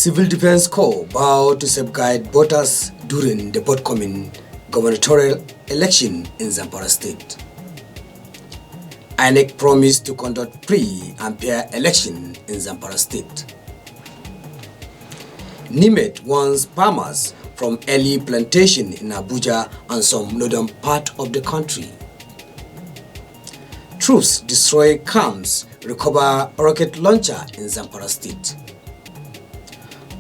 Civil Defense Corps vowed to safeguard voters during the forthcoming gubernatorial election in Zamfara State. INEC promised to conduct free and fair election in Zamfara State. NIMET warns farmers from early plantation in Abuja and some northern part of the country. Troops destroy camps, recover rocket launcher in Zamfara State.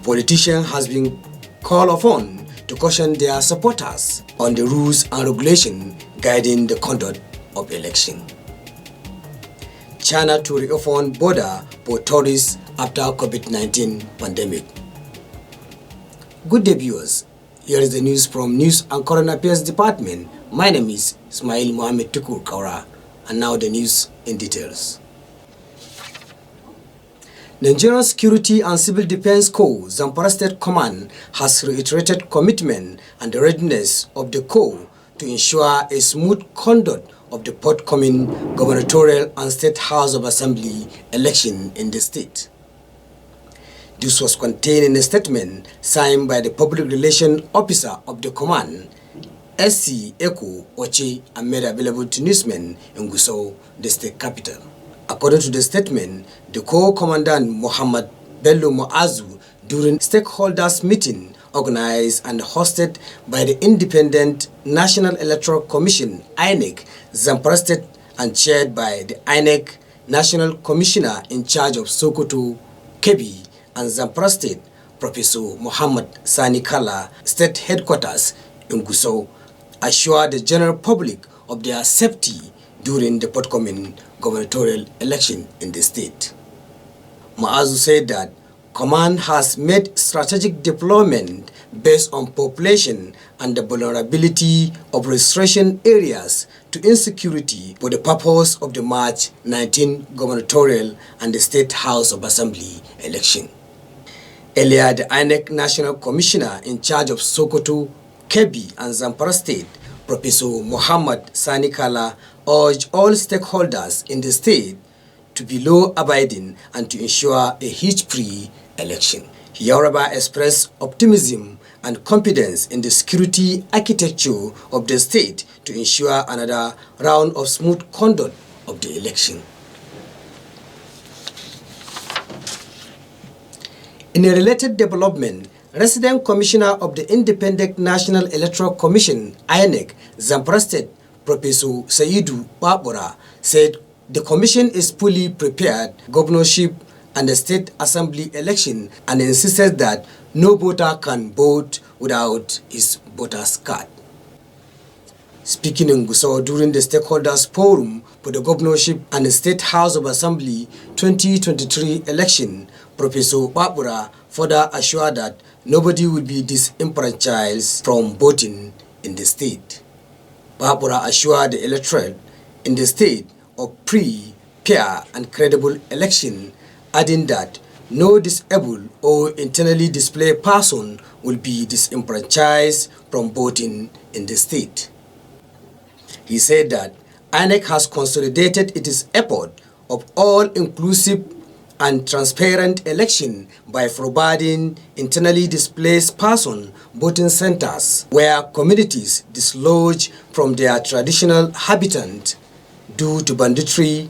Politician has been called upon to caution their supporters on the rules and regulations guiding the conduct of election. China to reopen border for tourists after COVID-19 pandemic. Good day, viewers. Here is the news from News and Current Affairs Department. My name is Isma'Il Tukur Kaura, and now the news in details. Nigerian Security and Civil Defense Corps Zamfara State Command has reiterated commitment and the readiness of the Corps to ensure a smooth conduct of the forthcoming gubernatorial and State House of Assembly election in the state. This was contained in a statement signed by the Public Relations Officer of the Command, SC Eko Oche, and made available to newsmen in Gusau, the state capital. According to the statement, the Corps Commandant Muhammad Bello Muazu, during stakeholders meeting organized and hosted by the Independent National Electoral Commission (INEC) Zamfara State and chaired by the INEC National Commissioner in charge of Sokoto, Kebbi, and Zamfara State, Professor Muhammad Sani Kala, State Headquarters in Gusau, assured the general public of their safety during the forthcoming gubernatorial election in the state. Muazu said that Command has made strategic deployment based on population and the vulnerability of restriction areas to insecurity for the purpose of the March 19 gubernatorial and the State House of Assembly election. Earlier, the INEC National Commissioner in charge of Sokoto, Kebbi, and Zamfara State, Professor Muhammad Sani Kala, urged all stakeholders in the state to be law-abiding and to ensure a hitch-free election. He, however, expressed optimism and confidence in the security architecture of the state to ensure another round of smooth conduct of the election. In a related development, Resident Commissioner of the Independent National Electoral Commission, INEC, Zamfara State, Professor Saidu Babura, said the commission is fully prepared governorship and the state assembly election and insisted that no voter can vote without his voter's card. Speaking in Gusau during the stakeholders forum for the governorship and the State House of Assembly 2023 election, Professor Babura further assured that nobody will be disenfranchised from voting in the state. Babura assured the electorate in the state of free, fair, and credible election, adding that no disabled or internally displaced person will be disenfranchised from voting in the state. He said that INEC has consolidated its effort of all-inclusive and transparent election by providing internally displaced person voting centers where communities dislodged from their traditional habitat due to banditry,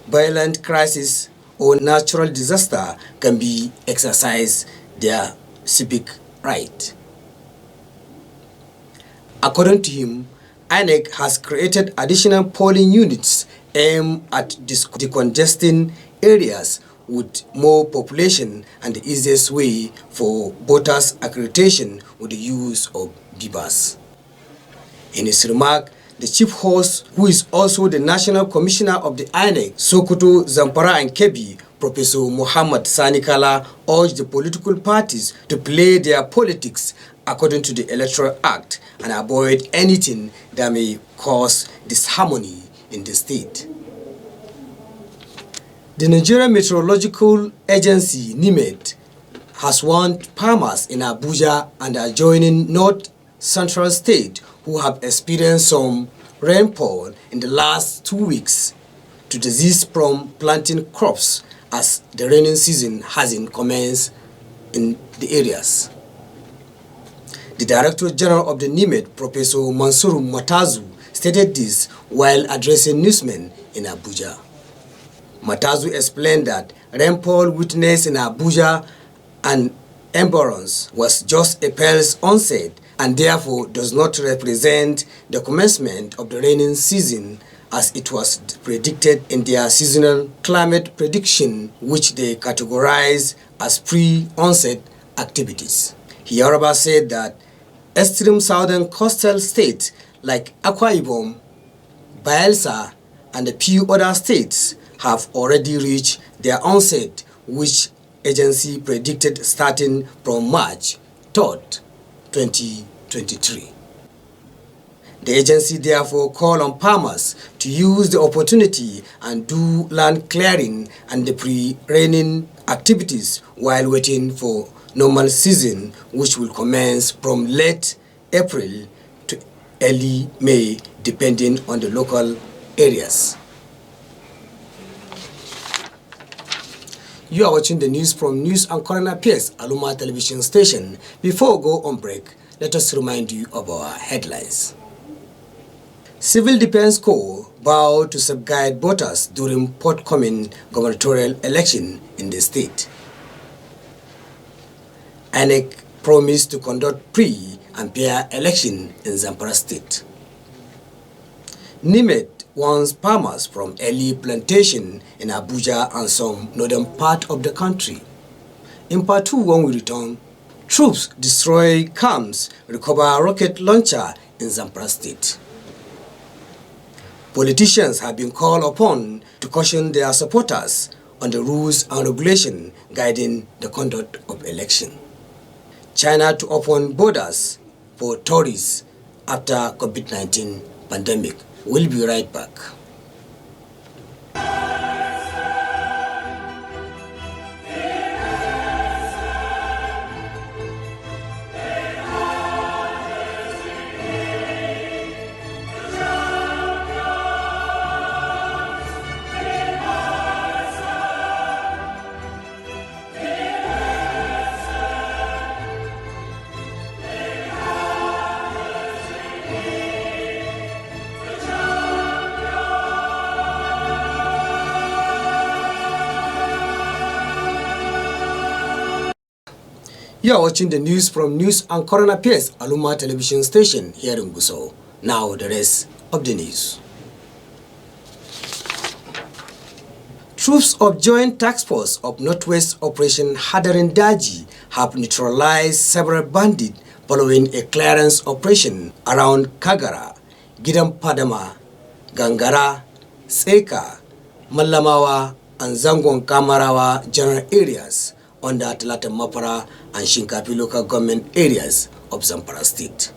violent crisis, or natural disaster can be exercise their civic right. According to him, INEC has created additional polling units aimed at decongesting areas with more population and the easiest way for voters accreditation with the use of beavers. In his remark, the chief host, who is also the National Commissioner of the INEC, Sokoto, Zamfara, and Kebbi, Professor Muhammad Sani Kala, urged the political parties to play their politics according to the Electoral Act and avoid anything that may cause disharmony in the state. The Nigerian Meteorological Agency, NIMET, has warned farmers in Abuja and adjoining North Central State who have experienced some rainfall in the last 2 weeks to desist from planting crops as the rainy season hasn't commenced in the areas. The Director General of the NIMED, Professor Mansur Matazu, stated this while addressing newsmen in Abuja. Matazu explained that rainfall witnessed in Abuja and Embarons was just a Pearl's onset and therefore does not represent the commencement of the raining season as it was predicted in their seasonal climate prediction, which they categorize as pre-onset activities. He however said that extreme southern coastal states like Akwa Ibom, Bayelsa, and a few other states have already reached their onset, which agency predicted starting from March 3rd, 2023. The agency therefore called on farmers to use the opportunity and do land clearing and the pre-raining activities while waiting for normal season, which will commence from late April to early May, depending on the local areas. You are watching the news from News and Current Affairs, Aluma television station. Before we go on break, let us remind you of our headlines. Civil Defense Corps vowed to safeguard voters during forthcoming gubernatorial election in the state. INEC promised to conduct free and fair election in Zamfara state. NIMED warns farmers from early plantation in Abuja and some northern part of the country. In part 2, when we return, troops destroy camps, recover rocket launcher in Zamfara state. Politicians have been called upon to caution their supporters on the rules and regulations guiding the conduct of election. China to open borders for tourists after COVID-19 pandemic. We'll be right back. You are watching the news from News and Current Affairs, Aluma television station here in Gusau. Now the rest of the news. Troops of Joint Task Force of Northwest Operation Hadarin Daji have neutralized several bandits following a clearance operation around Kagara, Gidan Padama, Gangara, Seka, Mallamawa, and Zangon Kamarawa general areas under Talata Mapara and Shinkapi local government areas of Zamfara state.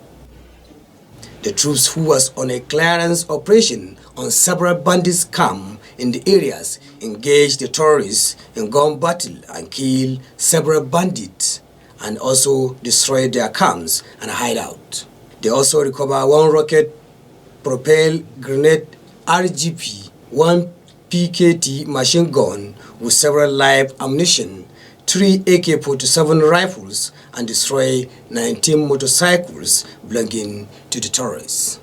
The troops who was on a clearance operation on several bandits camp in the areas engaged the terrorists in gun battle and killed several bandits and also destroyed their camps and hideout. They also recovered one rocket propelled grenade RGP, one PKT machine gun with several live ammunition, 3 AK-47 rifles, and destroy 19 motorcycles belonging to the terrorists.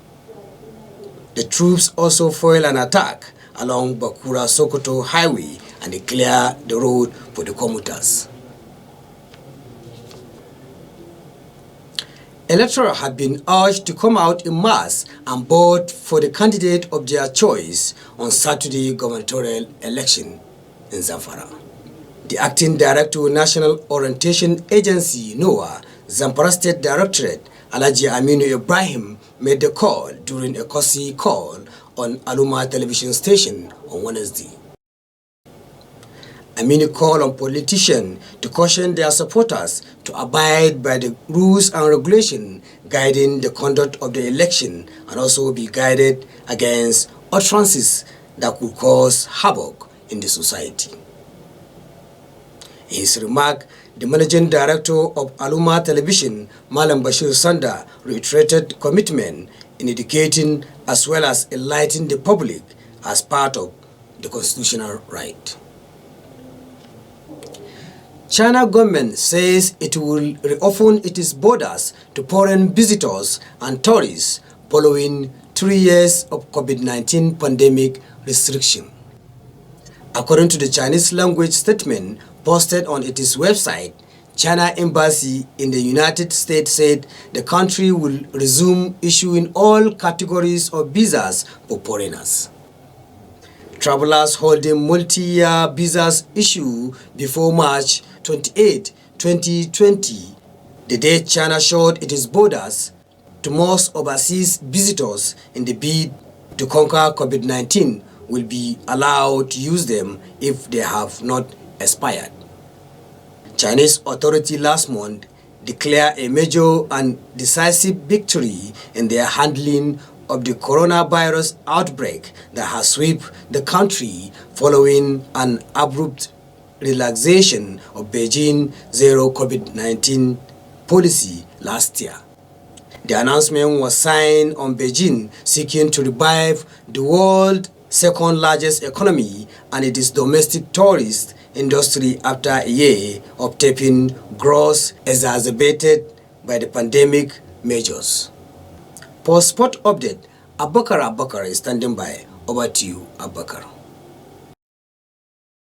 The troops also foiled an attack along Bakura-Sokoto highway and they cleared the road for the commuters. Electorals have been urged to come out in mass and vote for the candidate of their choice on Saturday gubernatorial election in Zamfara. The Acting Director National Orientation Agency, NOAA, Zamfara State Directorate, Alhaji Aminu Ibrahim, made the call during a courtesy call on Aluma television station on Wednesday. Aminu called on politicians to caution their supporters to abide by the rules and regulations guiding the conduct of the election and also be guided against utterances that could cause havoc in the society. In his remark, the Managing Director of Aluma Television, Malam Bashir Sanda, reiterated commitment in educating as well as enlightening the public as part of the constitutional right. China government says it will reopen its borders to foreign visitors and tourists following 3 years of COVID-19 pandemic restriction. According to the Chinese language statement posted on its website, China Embassy in the United States said the country will resume issuing all categories of visas for foreigners. Travelers holding multi-year visas issue before March 28, 2020, the day China shut its borders to most overseas visitors in the bid to conquer COVID-19 will be allowed to use them if they have not expired. Chinese authorities last month declared a major and decisive victory in their handling of the coronavirus outbreak that has swept the country following an abrupt relaxation of Beijing's zero COVID-19 policy last year. The announcement was signed on Beijing seeking to revive the world's second largest economy and its domestic tourist industry after a year of tapering growth exacerbated by the pandemic measures. For sport update, Abubakar is standing by. Over to you, Abubakar.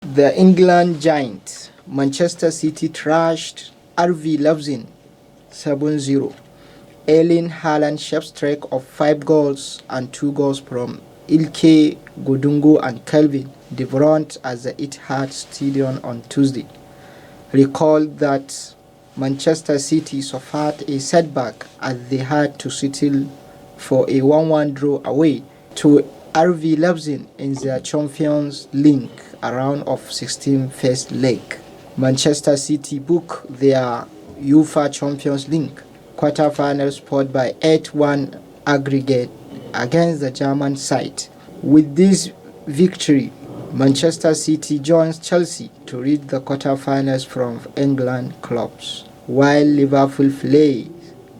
The England giant Manchester City trashed RB Leipzig 7-0. Erling Haaland shaped streak of 5 goals and 2 goals from Ilkay Gundogan and Kevin De Bruyne at the Etihad Stadium on Tuesday. Recall that Manchester City suffered a setback as they had to settle for a 1-1 draw away to RB Leipzig in their Champions League round of 16 first leg. Manchester City booked their UEFA Champions League quarter-final spot by 8-1 aggregate against the German side. With this victory, Manchester City joins Chelsea to reach the quarter-finals from England clubs, while Liverpool play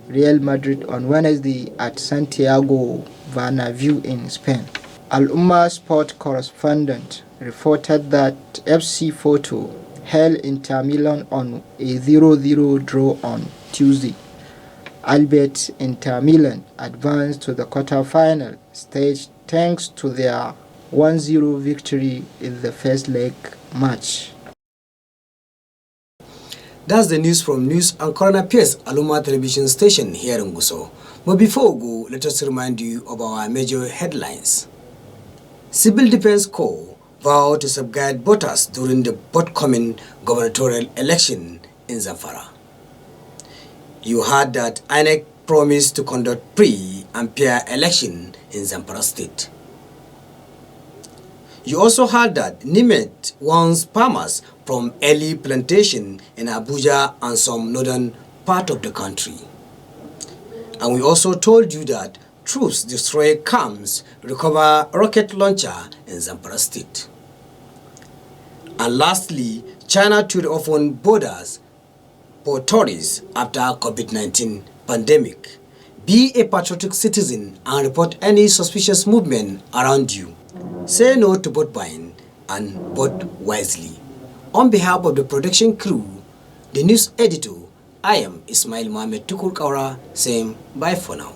Real Madrid on Wednesday at Santiago Bernabeu in Spain. Al-Umma sport correspondent reported that FC Porto held Inter Milan on a 0-0 draw on Tuesday. Albeit Inter Milan advanced to the quarter-final stage thanks to their 1-0 victory in the first leg match. That's the news from News and Current Affairs Aluma television station here in Gusau. But before we go, let us remind you of our major headlines. Civil Defense Corps vowed to safeguard voters during the forthcoming gubernatorial election in Zamfara. You heard that INEC promised to conduct free and fair election in Zamfara State. You also heard that NIMET warns farmers from early plantation in Abuja and some northern part of the country. And we also told you that troops destroy camps, recover rocket launcher in Zamfara State. And lastly, China to reopen borders for tourists after COVID-19 pandemic. Be a patriotic citizen and report any suspicious movement around you. Say no to vote buying and vote wisely. On behalf of the production crew, the news editor, I am Isma'Il Tukur Kaura saying bye for now.